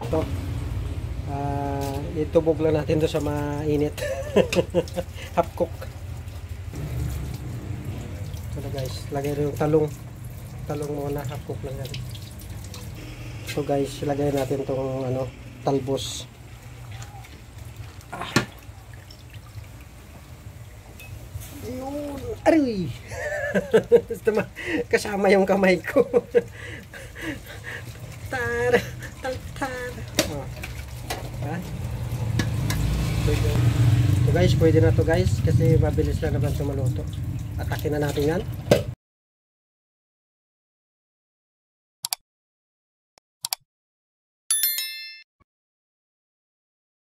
to. Itubog lang natin to sa mainit. Half cook. So guys, lagay rin yung talong. Talong muna, half cook lang yan. So guys, lagay natin tong ano, talbos. Ayun, aray. Kasama yung kamay ko. Tara, tara. Oh. Ha? So guys, pwede na to guys kasi mabilis lang naman maluto. Atakin na natin yan.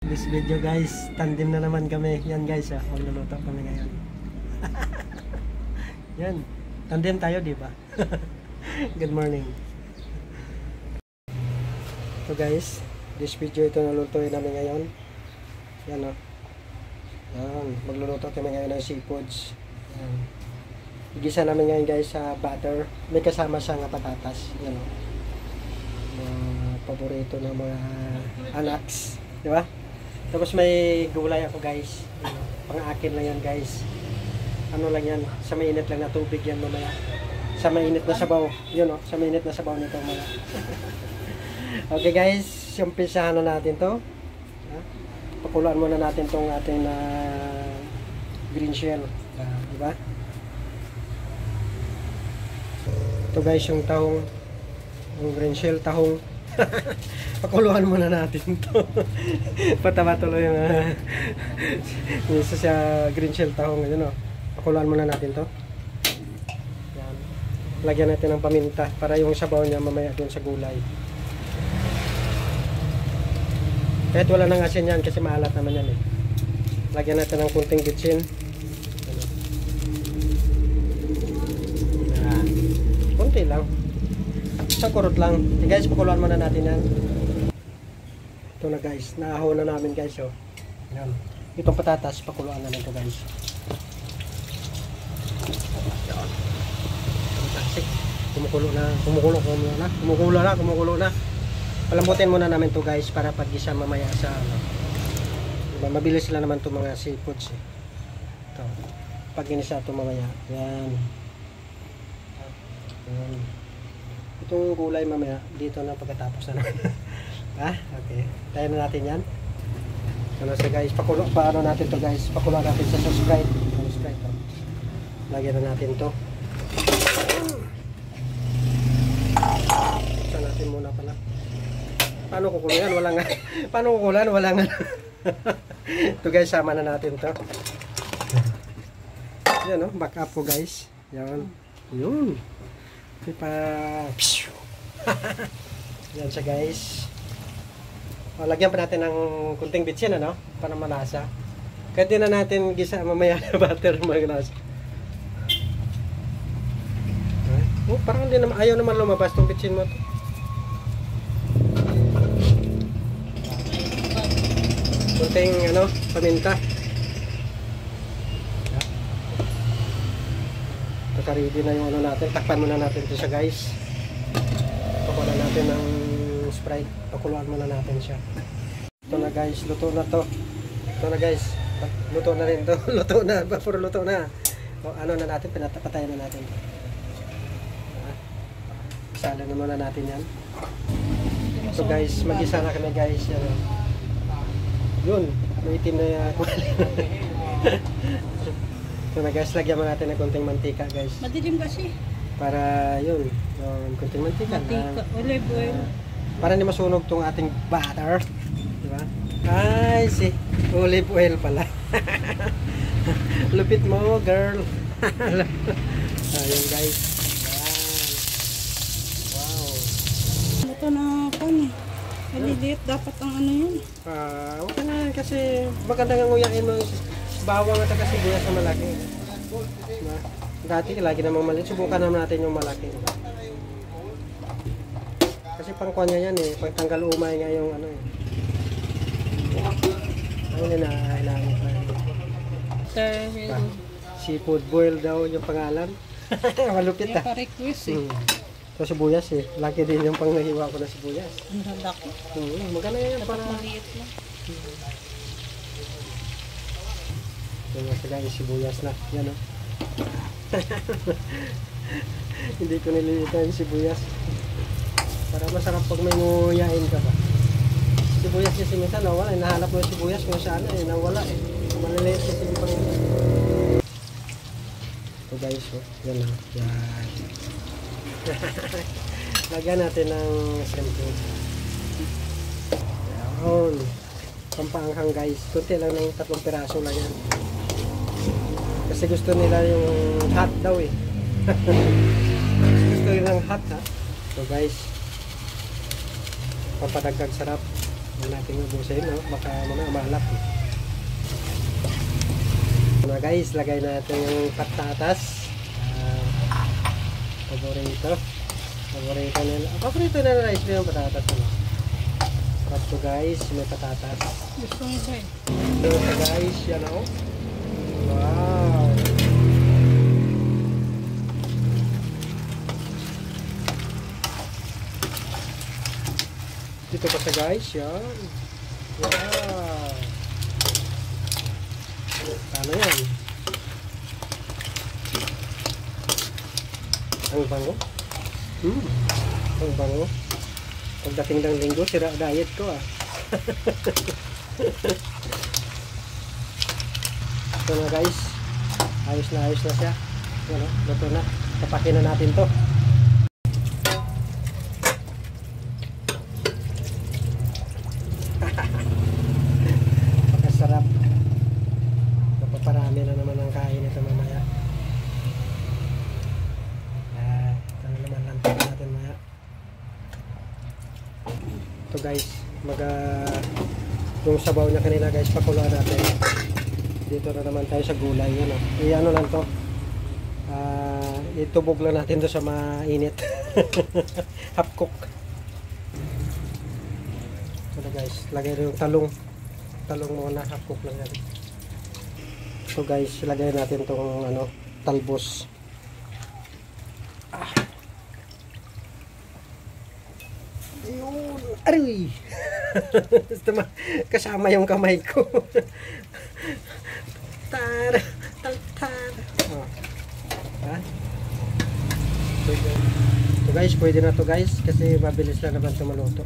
This video guys, tandem na naman kami. Yan guys, magluluto kami ngayon. Yan, tandem tayo, di ba? Good morning. So guys, this video ito nalutuin namin ngayon. Yan o. Yan, magluluto kami ngayon ng seafoods. Yan. Igisa namin ngayon guys sa butter. May kasama siyang patatas. Yan o. Paborito ng mga anaks. Di ba? Tapos may gulay ako guys. Yan, pang-akin lang yan guys. Ano lang yan, sa mainit lang na tubig yan mamaya. Sa mainit na sabaw. Yun o, sa mainit na sabaw nito mamaya. Okay guys, umpisahan na natin to. Pakuluan muna natin tong ating green shell. Diba? Ito guys yung tahong, yung green shell tahong. Pakuluan muna natin to. Patama tuloy yung isa sa green shell tahong. Yun o. Pakuluan muna natin to. Yan. Lagyan natin ng paminta para yung sabaw niya mamaya dun sa gulay. Kahit wala nang asin yan kasi maalat naman yan eh. Lagyan natin ng kunting bitsin. Kunti lang. Isang kurot lang. Okay guys, pakuluan muna natin yan. Ito na guys, naahaw na namin guys oh. Yan. Itong patatas, pakuluan namin ito guys. Kumukulo na. Palambutin muna namin to guys para pag-gisa mamaya sa ano. Diba, mabilis sila naman to mga seafoods eh. Ito. Pag ginisa to mamaya. Yan. Yan. Itong gulay mamaya dito na pagkatapos na naman. Ha? Okay. Tayo na natin yan. Ano sa guys, paano natin to guys? Pakulo natin sa Sprite. Sprite. Lagyan na natin to. Buksan natin muna pala. Paano kukulan? Wala nga. Paano kukulan? Wala nga. Ito guys, sama na natin to. Yan o, back up po guys. Yan. Yun. Yan siya guys. O, lagyan pa natin ng kunting bitsin ano? Para malasa. Kahit din na natin gisa mamaya na butter maglasa. Oh, parang hindi naman, ayaw naman lumabas tong bitsin mo to. Kunting ano, paminta. Ready na yung ano natin. Takpan muna natin ito siya guys. Pakulan natin ng Sprite. Pakuluan muna natin siya. Ito na guys, luto na to. Ito na guys, luto na rin to. Luto na, puro luto na. O, ano na natin, pinatapatayin na natin to. Isala na muna natin yan. So guys, mag-isa na kami guys. Yun, may itim na yan. So na guys, lagyan mo natin ng konting mantika guys. Madilim kasi. Para yun, yung konting mantika. Olive oil. Para hindi masunog tong ating butter. Diba? Ay, si olive oil pala. Lupit mo, girl. Ayun guys. Wow. Ito na ako ni. Maliliit dapat ang ano yun. Huwag ka na kasi maganda nga nguyain mo bawang at saka sibuyas na malaki. Dati lagi namang maliit. Subukan naman natin yung malaki. Kasi pangkuhan niya yan eh. Pagtanggal umay nga yung ano eh. Ano na nailangan pa. Seafood boil daw yung pangalan. Malupit ah. Pa-request eh. So Ito sibuyas eh. Laki din yung pang nahiwa ko na sibuyas. Ang ganda ko. Maganda yan Dapat para... maliit lang. Yan nga sila yung sibuyas na. Yan o. Hindi ko nililitan yung sibuyas. Para masarap pag may nguyain ka ba. Sibuyas kasi minsan nawala. Nahanap mo yung sibuyas kung saan eh. Nawala eh. Maliliit kasi yung pang... So guys, oh. Yan o. Yan. Lagyan natin ng shampoo. Yan. Pampaanghang guys. Kunti lang ng 3 piraso lang yan. Kasi gusto nila yung hot daw eh. Gusto nila ng hot ha. So guys, papadagdag sarap. Huwag natin ubusin, no? Baka muna malap eh. So guys, lagay natin yung patatas. Paborito. Paborito nila. Paborito nila rice yung patatas. Sarap to guys, may patatas. Gusto mo siya eh. So guys, yan o. Wow! Dito pa siya guys, yan. Wow! Ano yan? Ang bango? Ang bango. Pagdating ng linggo, sira diet ko ah. Ito na guys, ayos na siya. Yan, luto na. Tapakin na natin to. Pakasarap. Napaparami na naman ang kain ito mamaya. Ito na naman lang natin maya. Ito guys, yung sabaw niya kanina guys, pakuluan natin. Dito na naman tayo sa gulay. Yan, ano lang to. Itubog lang natin to sa mainit. Half cook. Ito na guys, lagay rin yung talong. Talong muna, half cook lang natin. So guys, lagay natin tong talbos. Ayun. Aray! Kasama yung kamay ko. Tar, tar. Oh. Ha? So guys, pwede na to guys kasi mabilis lang naman ito maluto.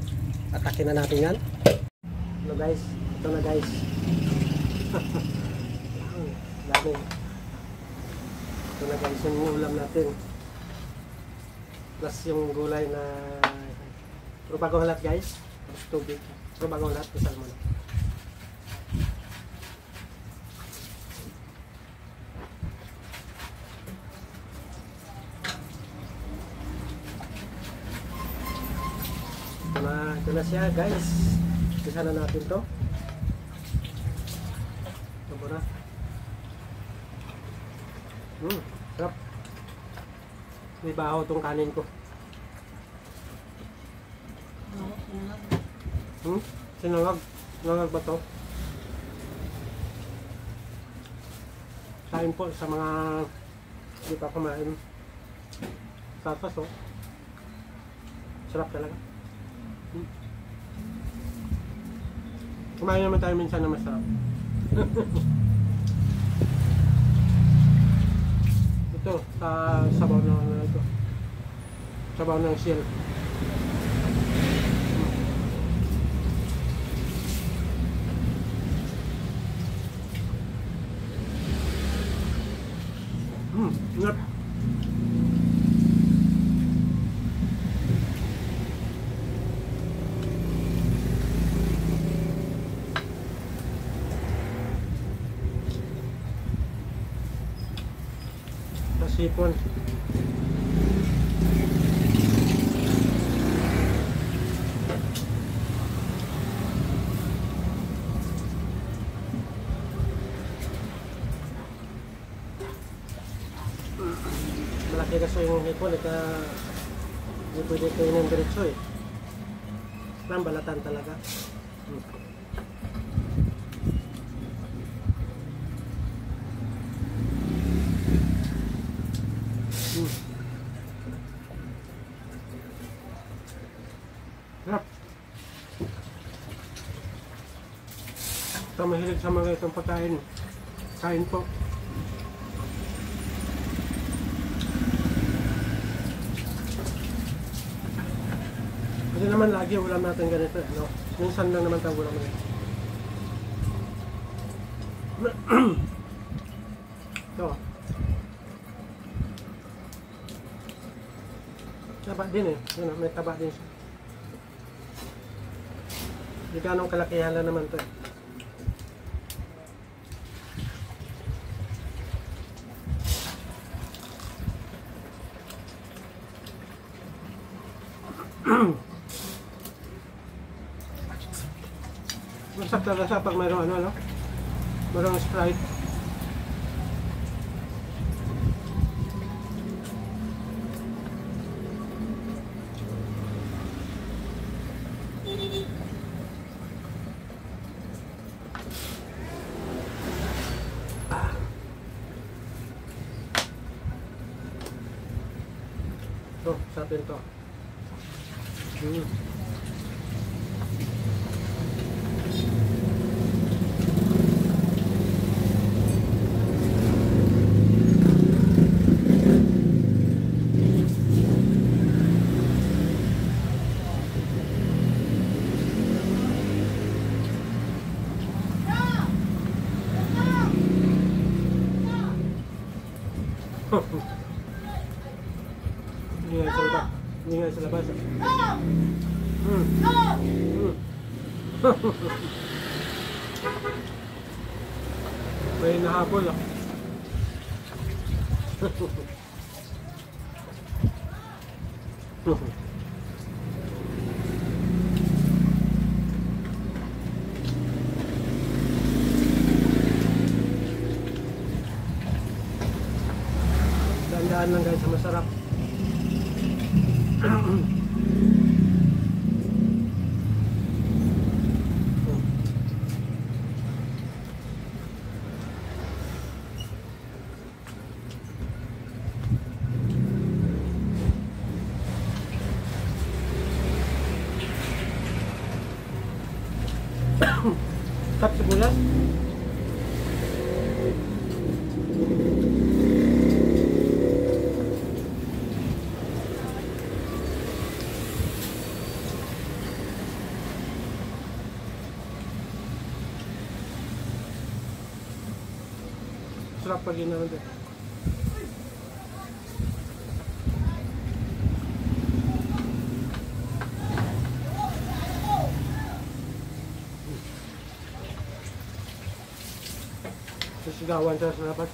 Atakin na natin yan. Hello guys, ito na guys. Dami. Ito na guys yung ulam natin. Plus yung gulay na pero bago halat guys, tubig. Pero bago halat, kasal mo na. Ito na siya guys. Isa na natin to. Ito po na. Sarap. May baho tong kanin ko. Sinangag. Sinangag ba to? Kain po sa mga hindi pa kumain. Tatas oh. Sarap talaga. Kumain naman tayo minsan na masarap. Ito, sa sabaw na ito. Sabaw ng shell. Ingat. Sipon. Malaki kasi yung hipon, hindi pwede kayo ng diretso eh. Ang balatan talaga. Sarap. Ito mahilig sa mga itong pagkain. Kain po. Kasi naman lagi ulam natin ganito. No? Minsan lang naman tayo ulam natin. Ito. Taba din eh. Yun, may taba din siya. Hindi ganong kalakihan lang naman ito eh. Masarap talaga pag mayroong ano, mayroong Sprite. Ito, sa atin to. Hindi nga sa labas. Hindi nga sa labas. May nahabol ah. Daan lang guys sa masarap. Cut sibuyas. Sarap pag ginawa din. Sisigawan sa labas.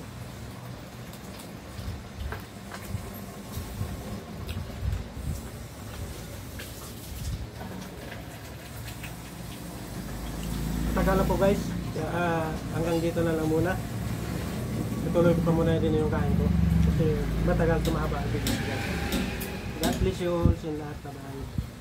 Tagal na po guys. Hanggang dito na lang muna. Ituloy ko pa muna din yung kain ko. Kasi matagal tumahaba ang video. God bless you all sa lahat. Bye.